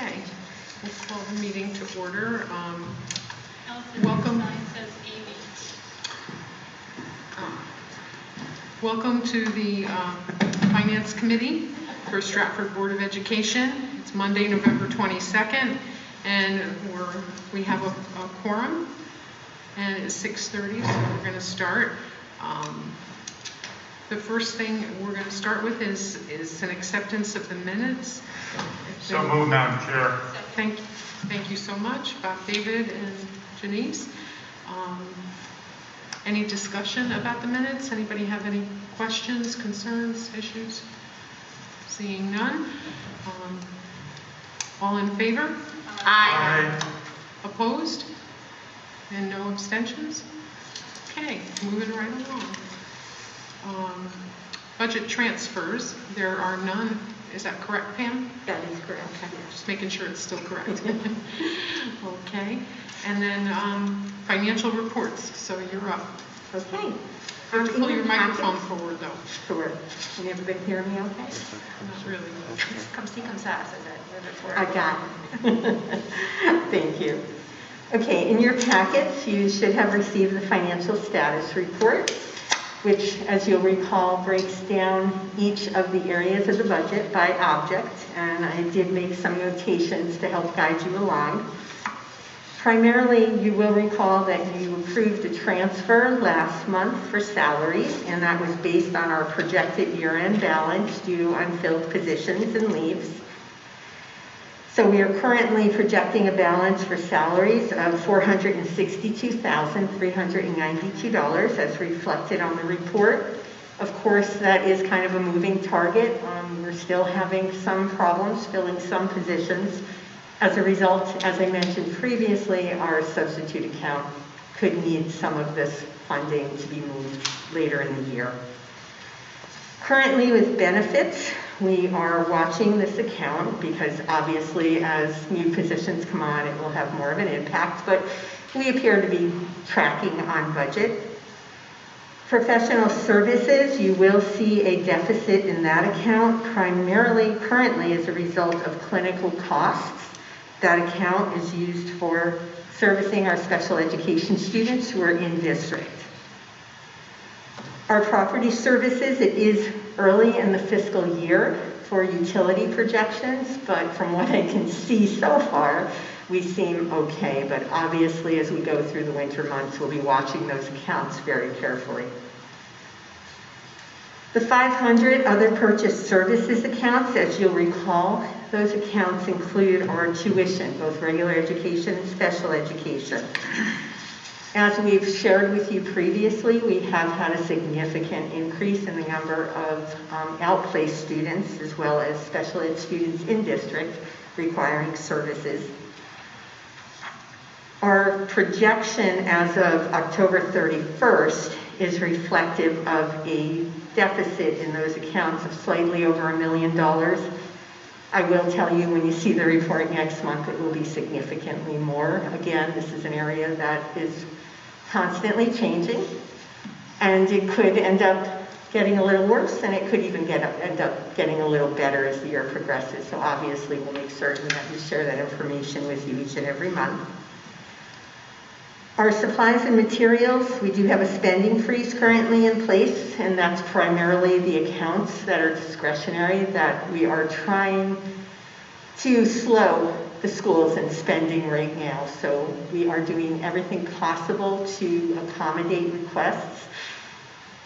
Okay, we'll call the meeting to order. Welcome. Welcome to the Finance Committee for Stratford Board of Education. It's Monday, November 22nd, and we have a quorum, and it's 6:30, so we're going to start. The first thing we're going to start with is an acceptance of the minutes. So moved, Madam Chair. Thank you so much, Bob, David, and Janice. Any discussion about the minutes? Anybody have any questions, concerns, issues? Seeing none. All in favor? Aye. Opposed? And no abstentions? Okay, moving right along. Budget transfers, there are none. Is that correct, Pam? That is correct. Okay, just making sure it's still correct. Okay, and then financial reports, so you're up. Okay. Have to pull your microphone forward though. Sure. Can everybody hear me okay? Not really. Come see, come sass, is it? I got it. Thank you. Okay, in your packets, you should have received the financial status report, which, as you'll recall, breaks down each of the areas of the budget by object, and I did make some notations to help guide you along. Primarily, you will recall that you approved a transfer last month for salaries, and that was based on our projected year-end balance due to unfilled positions and leaves. So we are currently projecting a balance for salaries of $462,392 as reflected on the report. Of course, that is kind of a moving target. We're still having some problems filling some positions. As a result, as I mentioned previously, our substitute account could need some of this funding to be moved later in the year. Currently with benefits, we are watching this account because obviously as new positions come on, it will have more of an impact, but we appear to be tracking on budget. Professional services, you will see a deficit in that account, primarily currently as a result of clinical costs. That account is used for servicing our special education students who are in district. Our property services, it is early in the fiscal year for utility projections, but from what I can see so far, we seem okay. But obviously, as we go through the winter months, we'll be watching those accounts very carefully. The 500 other purchase services accounts, as you'll recall, those accounts include our tuition, both regular education and special education. As we've shared with you previously, we have had a significant increase in the number of outplaced students as well as special ed students in district requiring services. Our projection as of October 31st is reflective of a deficit in those accounts of slightly over $1 million. I will tell you when you see the report next month, it will be significantly more. Again, this is an area that is constantly changing, and it could end up getting a little worse, and it could even end up getting a little better as the year progresses. So obviously, we'll make certain that we share that information with you each and every month. Our supplies and materials, we do have a spending freeze currently in place, and that's primarily the accounts that are discretionary that we are trying to slow the schools in spending right now. So we are doing everything possible to accommodate requests.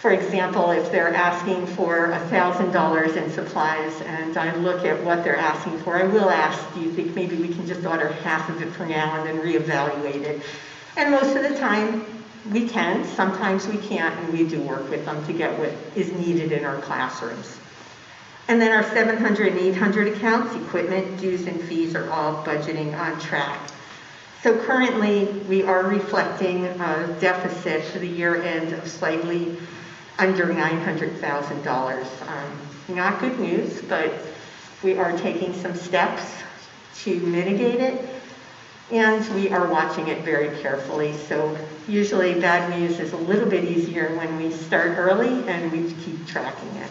For example, if they're asking for $1,000 in supplies and I look at what they're asking for, I will ask, do you think maybe we can just order half of it for now and then reevaluate it? And most of the time we can, sometimes we can't, and we do work with them to get what is needed in our classrooms. And then our 700 and 800 accounts, equipment, dues, and fees are all budgeting on track. So currently we are reflecting a deficit for the year end of slightly under $900,000. Not good news, but we are taking some steps to mitigate it. And we are watching it very carefully. So usually bad news is a little bit easier when we start early and we keep tracking it.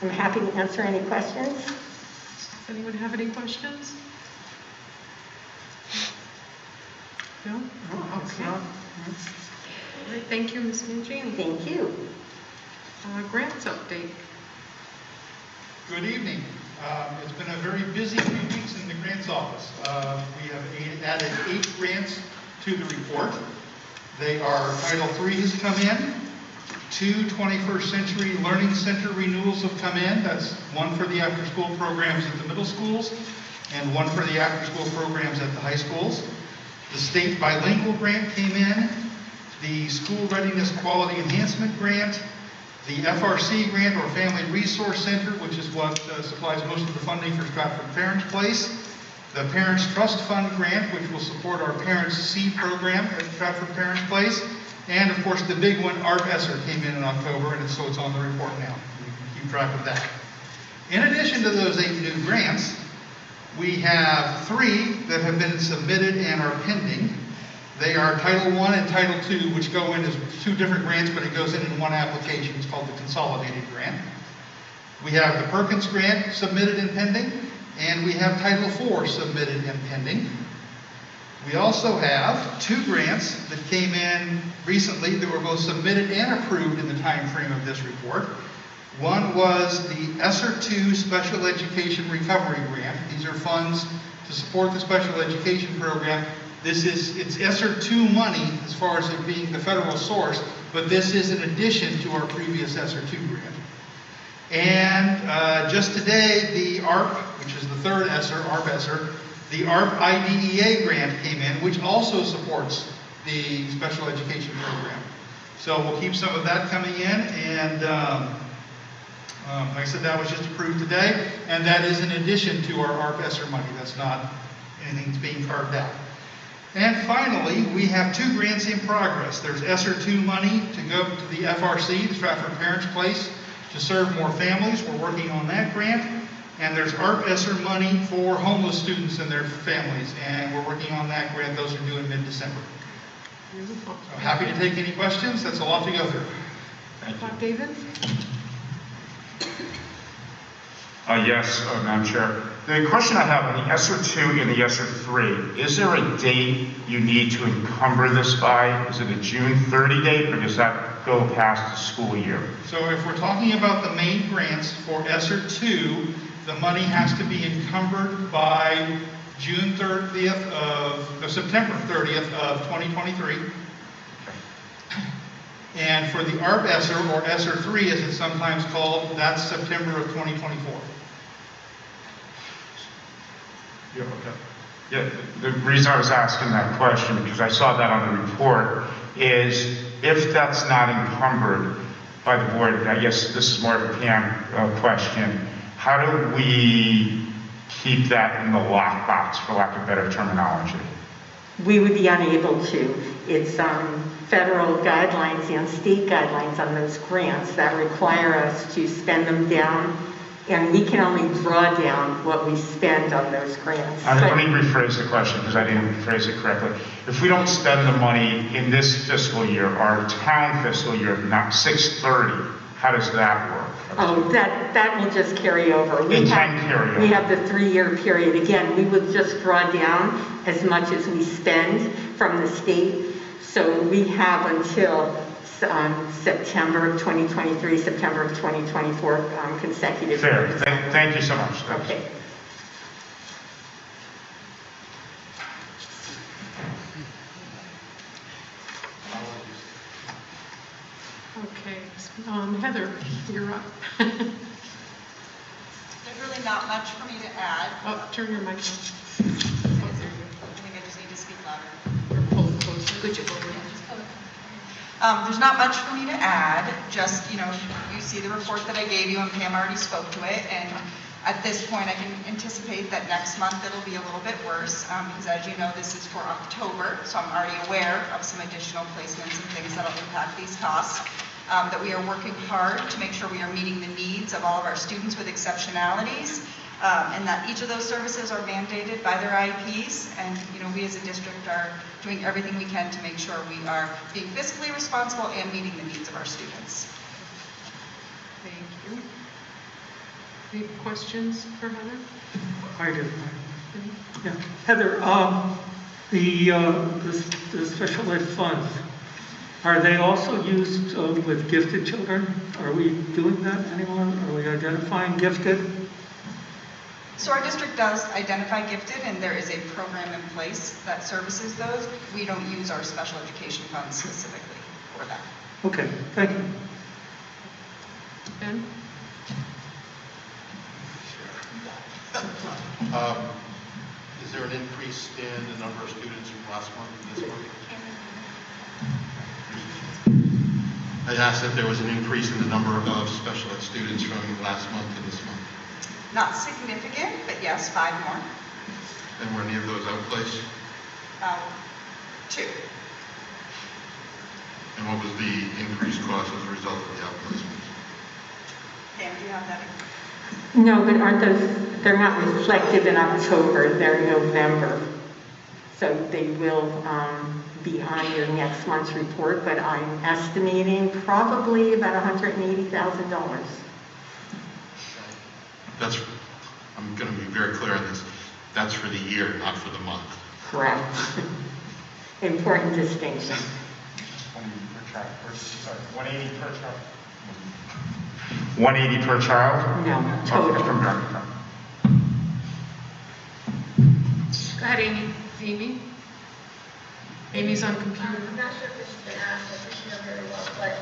I'm happy to answer any questions. Does anyone have any questions? No? Okay. All right, thank you, Ms. Mangini. Thank you. Grants update. Good evening. It's been a very busy few weeks in the grants office. We have added 8 grants to the report. They are Title III has come in, 2 21st Century Learning Center renewals have come in. That's one for the after-school programs at the middle schools and one for the after-school programs at the high schools. The state bilingual grant came in, the School Readiness Quality Enhancement Grant, the FRC grant, or Family Resource Center, which is what supplies most of the funding for Stratford Parents Place, the Parents Trust Fund grant, which will support our Parents C program at Stratford Parents Place, and of course the big one, ARP ESSER, came in October, and so it's on the report now. You can keep track of that. In addition to those 8 new grants, we have 3 that have been submitted and are pending. They are Title I and Title II, which go in as 2 different grants, but it goes in one application. It's called the Consolidated Grant. We have the Perkins Grant submitted and pending, and we have Title IV submitted and pending. We also have 2 grants that came in recently that were both submitted and approved in the time frame of this report. One was the ESSER II Special Education Recovery Grant. These are funds to support the special education program. It's ESSER II money as far as it being the federal source, but this is in addition to our previous ESSER II grant. And just today, the ARP, which is the third ESSER, ARP ESSER, the ARP IDEA grant came in, which also supports the special education program. So we'll keep some of that coming in, and like I said, that was just approved today, and that is in addition to our ARP ESSER money. That's not anything that's being carved out. And finally, we have 2 grants in progress. There's ESSER II money to go to the FRC, the Stratford Parents Place, to serve more families. We're working on that grant. And there's ARP ESSER money for homeless students and their families, and we're working on that grant. Those are due in mid-December. Beautiful. So happy to take any questions. That's a lot to go through. Thank you. David? Yes, Madam Chair. The question I have on the ESSER II and the ESSER III, is there a date you need to encumber this by? Is it a June 30 date, or does that go past the school year? So if we're talking about the main grants for ESSER II, the money has to be encumbered by June 30th of September 30th of 2023. And for the ARP ESSER, or ESSER III as it's sometimes called, that's September of 2024. Yeah, okay. Yeah, the reason I was asking that question, because I saw that on the report, is if that's not encumbered by the board, I guess this is more of a Pam question, how do we keep that in the lockbox, for lack of better terminology? We would be unable to. It's federal guidelines and state guidelines on those grants that require us to spend them down, and we can only draw down what we spend on those grants. Let me rephrase the question, because I didn't rephrase it correctly. If we don't spend the money in this fiscal year, our town fiscal year, not 6/30, how does that work? Oh, that will just carry over. It can carry over. We have the 3-year period. Again, we would just draw down as much as we spend from the state. So we have until September of 2023, September of 2024 consecutive Fair. years. Thank you so much. Okay. Okay, Heather, you're up. There's really not much for me to add. Oh, turn your mic on. Oh, there you I think I just need to speak louder. go. Or pull it closer. Good job. There's not much for me to add, just, you see the report that I gave you, and Pam already spoke to it, and at this point I can anticipate that next month it'll be a little bit worse, because as you know, this is for October, so I'm already aware of some additional placements and things that'll impact these costs. That we are working hard to make sure we are meeting the needs of all of our students with exceptionalities, and that each of those services are mandated by their IEPs, and we as a district are doing everything we can to make sure we are being fiscally responsible and meeting the needs of our students. Thank you. Any questions for Heather? I do. Yeah. Heather, the special ed funds, are they also used with gifted children? Are we doing that anymore? Are we identifying gifted? So our district does identify gifted, and there is a program in place that services those. We don't use our special education funds specifically for that. Okay, thank you. Ben? Is there an increase in the number of students from last month to this month? I asked if there was an increase in the number of special ed students from last month to this month. Not significant, but yes, 5 more. And were any of those outplaced? 2. And what was the increased cost as a result of the outplacements? Pam, do you have that? No, but aren't those, they're not reflected in October, they're November. So they will be on your next month's report, but I'm estimating probably about $180,000. That's, I'm going to be very clear on this. That's for the year, not for the month. Correct. Important distinction. 180 per child. 180 per child? No, total. Go ahead, Amy. Amy's on computer. I'm not sure if this has been asked, I think you know very well, but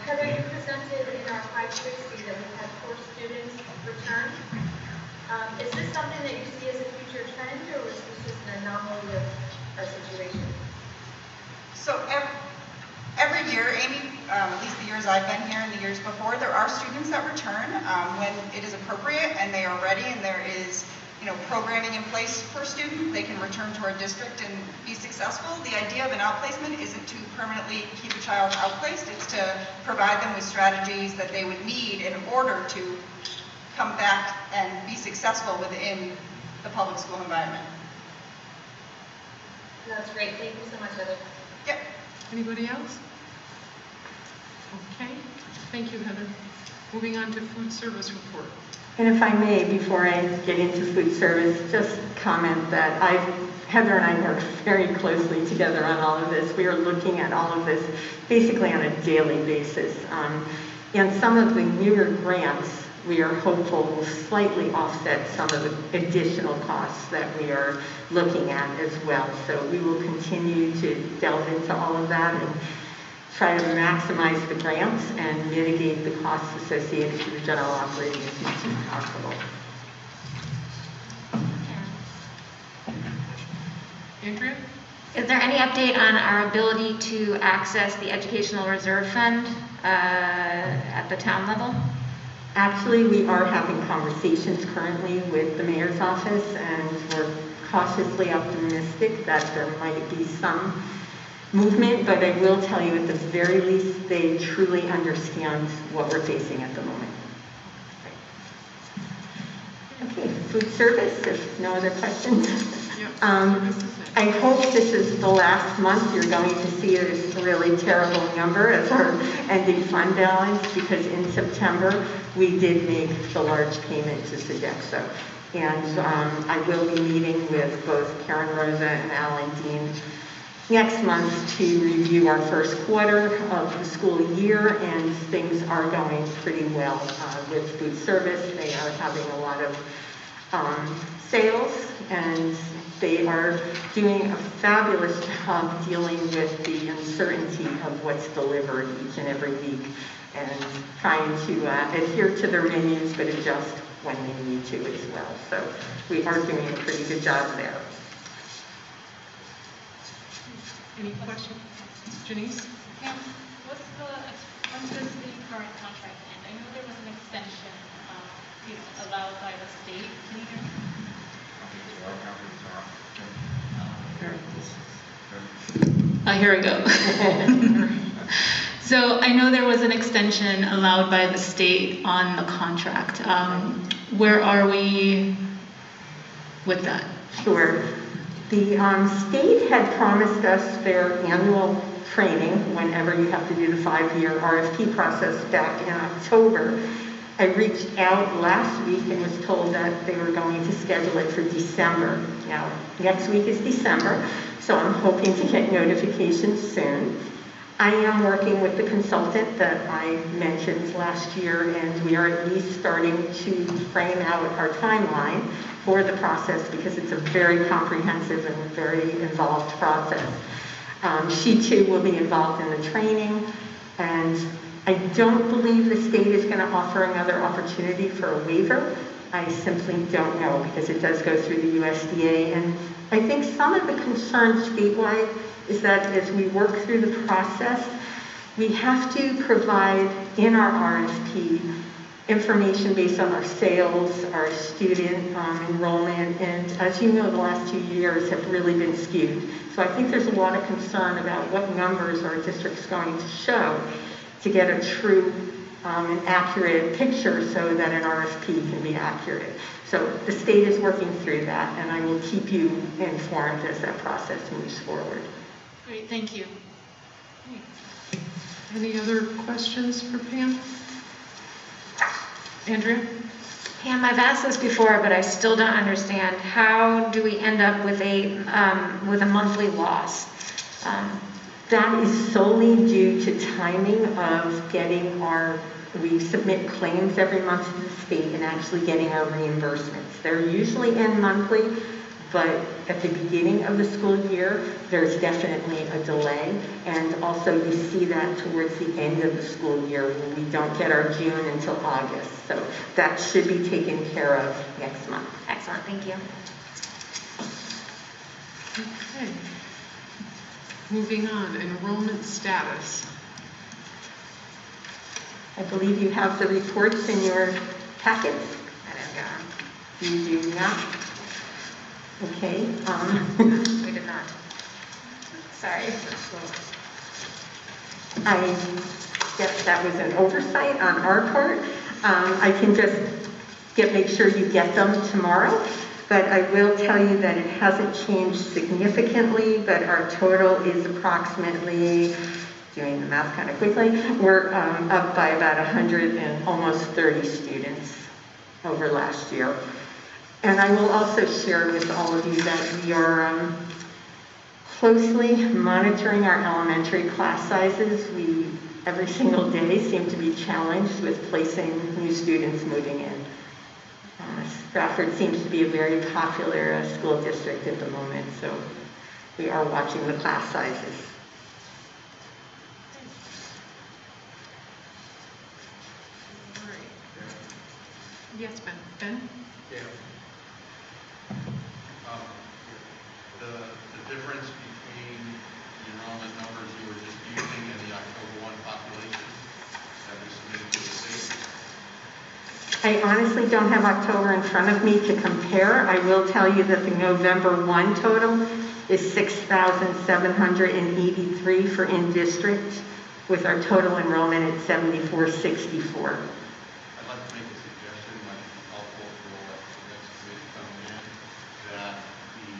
Heather, you presented in our 560 that we had 4 students return. Is this something that you see as a future trend, or is this just an anomaly of our situation? So every year, Amy, at least the years I've been here and the years before, there are students that return when it is appropriate and they are ready and there is, programming in place for a student. They can return to our district and be successful. The idea of an outplacement isn't to permanently keep a child outplaced. It's to provide them with strategies that they would need in order to come back and be successful within the public school environment. That's great. Thank you so much, Heather. Yep. Anybody else? Okay, thank you, Heather. Moving on to food service report. And if I may, before I get into food service, just comment that Heather and I work very closely together on all of this. We are looking at all of this basically on a daily basis. And some of the newer grants, we are hopeful will slightly offset some of the additional costs that we are looking at as well. So we will continue to delve into all of that and try to maximize the grants and mitigate the costs associated with the general operating as much as possible. Andrea? Is there any update on our ability to access the Educational Reserve Fund at the town level? Actually, we are having conversations currently with the mayor's office, and we're cautiously optimistic that there might be some movement, but I will tell you at the very least, they truly understand what we're facing at the moment. Okay, food service, if no other questions. I hope this is the last month you're going to see this really terrible number as our ending fund balance, because in September we did make the large payment to Sodexo. And I will be meeting with both Karen Rosa and Alan Dean next month to review our first quarter of the school year, and things are going pretty well with food service. They are having a lot of sales, and they are doing a fabulous job dealing with the uncertainty of what's delivered each and every week and trying to adhere to their menus but adjust when they need to as well. So we are doing a pretty good job there. Any questions? Janice? Pam, when does the current contract end? I know there was an extension, allowed by the state. Can you hear me? Here we go. So I know there was an extension allowed by the state on the contract. Where are we with that? Sure. The state had promised us their annual training whenever you have to do the 5-year RFP process back in October. I reached out last week and was told that they were going to schedule it for December. Now, next week is December, so I'm hoping to get notifications soon. I am working with the consultant that I mentioned last year, and we are at least starting to frame out our timeline for the process because it's a very comprehensive and very involved process. She too will be involved in the training, and I don't believe the state is going to offer another opportunity for a waiver. I simply don't know because it does go through the USDA, and I think some of the concerns statewide is that as we work through the process, we have to provide in our RFP information based on our sales, our student enrollment, and as you know, the last 2 years have really been skewed. So I think there's a lot of concern about what numbers our district's going to show to get a true and accurate picture so that an RFP can be accurate. So the state is working through that, and I will keep you informed as that process moves forward. Great, thank you. Any other questions for Pam? Andrea? Pam, I've asked this before, but I still don't understand. How do we end up with a monthly loss? That is solely due to timing of getting we submit claims every month to the state and actually getting our reimbursements. They're usually in monthly, but at the beginning of the school year, there's definitely a delay. And also you see that towards the end of the school year when we don't get our June until August. So that should be taken care of next month. Excellent, thank you. Okay. Moving on, enrollment status. I believe you have the reports in your packets. I don't know. You do not? Okay. We did not. Sorry. I guess that was an oversight on our part. I can just make sure you get them tomorrow, but I will tell you that it hasn't changed significantly, but our total is approximately, doing the math kind of quickly, we're up by about 100 and almost 30 students over last year. And I will also share with all of you that we are closely monitoring our elementary class sizes. We, every single day, seem to be challenged with placing new students moving in. Stratford seems to be a very popular school district at the moment, so we are watching the class sizes. All right. Yes, Ben? Yeah. The difference between the enrollment numbers you were just using and the October 1 population that we submitted to the state? I honestly don't have October in front of me to compare. I will tell you that the November 1 total is 6,783 for in-district, with our total enrollment at 7,464. I'd like to make a suggestion that would be helpful for the next committee coming in, that the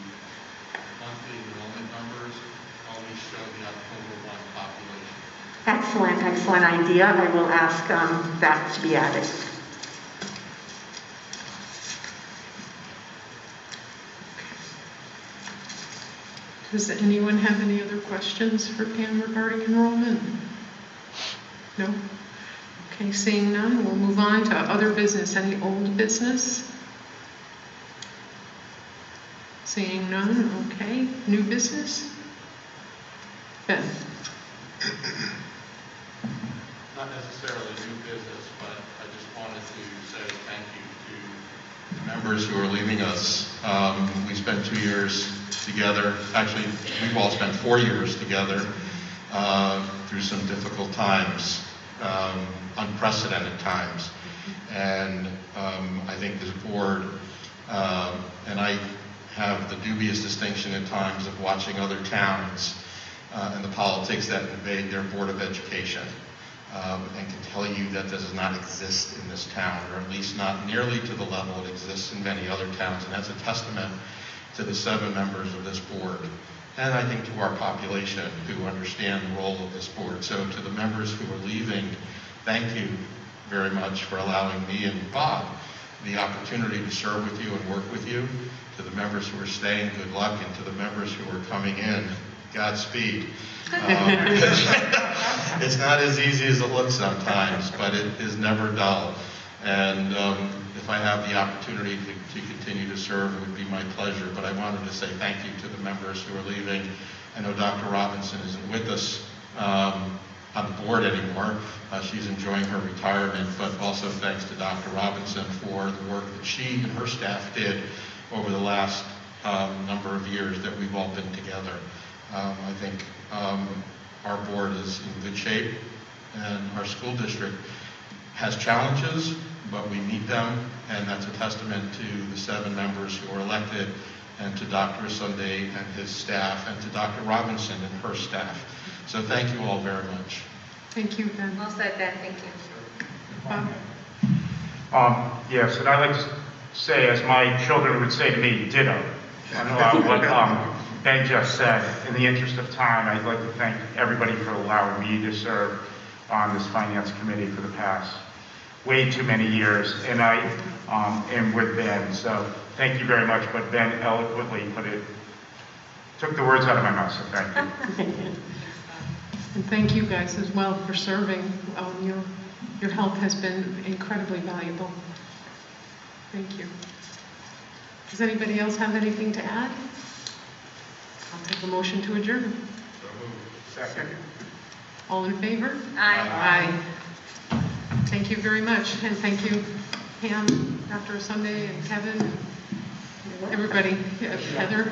monthly enrollment numbers always show the October 1 population. Excellent idea. I will ask that to be added. Does anyone have any other questions for Pam regarding enrollment? No? Okay, seeing none, we'll move on to other business. Any old business? Seeing none, okay. New business? Ben? Not necessarily new business, but I just wanted to say thank you to the members who are leaving us. We spent 2 years together. Actually, we've all spent 4 years together through some difficult times, unprecedented times. And I think this board, and I have the dubious distinction at times of watching other towns and the politics that invade their Board of Education, and can tell you that does not exist in this town, or at least not nearly to the level it exists in many other towns. And that's a testament to the 7 members of this board, and I think to our population who understand the role of this board. So to the members who are leaving, thank you very much for allowing me and Bob the opportunity to serve with you and work with you. To the members who are staying, good luck, and to the members who are coming in, Godspeed. It's not as easy as it looks sometimes, but it is never dull. And if I have the opportunity to continue to serve, it would be my pleasure. But I wanted to say thank you to the members who are leaving. I know Dr. Robinson isn't with us on the board anymore. She's enjoying her retirement, but also thanks to Dr. Robinson for the work that she and her staff did over the last number of years that we've all been together. I think our board is in good shape, and our school district has challenges, but we meet them, and that's a testament to the 7 members who are elected, and to Dr. Sunday and his staff, and to Dr. Robinson and her staff. So thank you all very much. Thank you, Ben. Well said, Ben, thank you. Bob? Yes, and I'd like to say, as my children would say to me, ditto. And what Ben just said. In the interest of time, I'd like to thank everybody for allowing me to serve on this finance committee for the past way too many years, and I am with Ben. So thank you very much. But Ben eloquently took the words out of my mouth. So thank you. And thank you guys as well for serving. Your help has been incredibly valuable. Thank you. Does anybody else have anything to add? I'll take a motion to adjourn. Second. All in favor? Aye. Aye. Thank you very much, and thank you, Pam, Dr. Sunday, and Kevin, everybody, Heather.